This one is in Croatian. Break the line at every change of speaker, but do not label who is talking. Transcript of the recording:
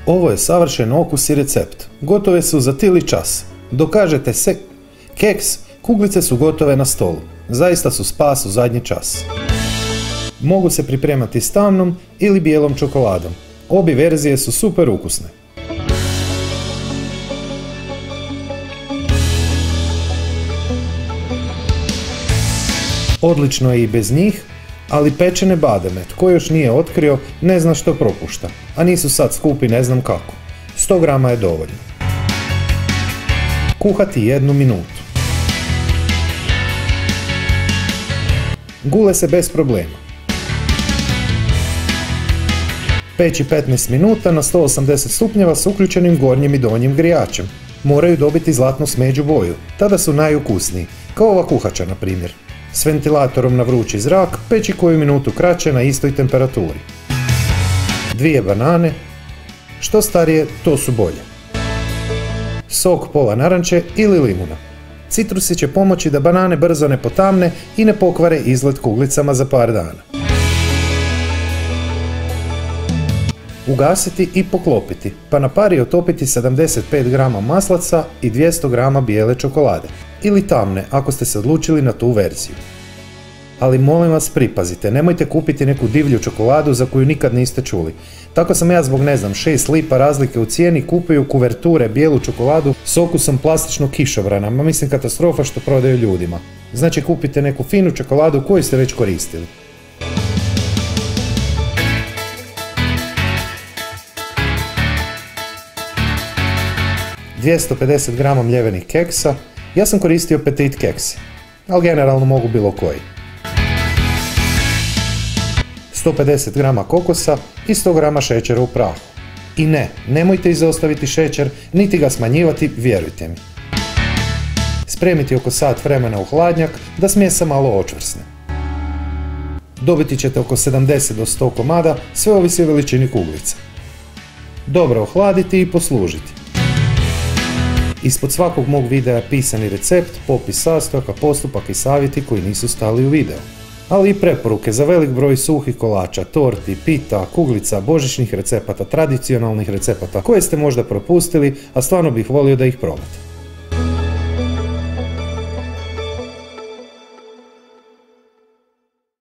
Ovo je savršen okus i recept. Gotove su za tili čas. Dokažete se keks, kuglice su gotove na stolu. Zaista su spas u zadnji čas. Mogu se pripremati s tamnom ili bijelom čokoladom. Obje verzije su super ukusne. Odlično je i bez njih, ali pečene bademe, tko još nije otkrio, ne zna što propušta, a nisu sad skupi ne znam kako. 100 grama je dovoljno. Kuhati 1 minutu. Gule se bez problema. Peći 15 minuta na 180 stupnjeva s uključenim gornjim i donjim grijačem. Moraju dobiti zlatnu smeđu boju, tada su najukusniji, kao ova kuhača na primjer. S ventilatorom na vrući zrak, peći koju minutu kraće na istoj temperaturi. 2 banane, što starije to su bolje. Sok pola naranče ili limuna. Citrusi će pomoći da banane brzo ne potamne i ne pokvare izgled kuglicama za par dana. Ugasiti i poklopiti, pa na pari otopiti 75 grama maslaca i 200 grama bijele čokolade. Ili tamne, ako ste se odlučili na tu verziju. Ali molim vas pripazite, nemojte kupiti neku divlju čokoladu za koju nikad niste čuli. Tako sam ja zbog 6 lipa razlike u cijeni kupio kuverture bijelu čokoladu s okusom plastičnog kišobrana, ma mislim katastrofa što prodaju ljudima. Znači kupite neku finu čokoladu koju ste već koristili. ...250 grama mljevenih keksa, ja sam koristio Petit keks, ali generalno mogu bilo koji. 150 grama kokosa i 100 grama šećera u prahu. I ne, nemojte izostaviti šećer, niti ga smanjivati, vjerujte mi. Spremiti oko sat vremena u hladnjak da smjesa malo očvrsne. Dobiti ćete oko 70 do 100 komada, sve ovisi o veličini kuglica. Dobro ohladiti i poslužiti. Ispod svakog mog videa je pisani recept, popis sastojaka, postupak i savjeti koji nisu stali u video. Ali i preporuke za velik broj suhih kolača, torti, pita, kuglica, božićnih recepata, tradicionalnih recepata koje ste možda propustili, a stvarno bih volio da ih probate.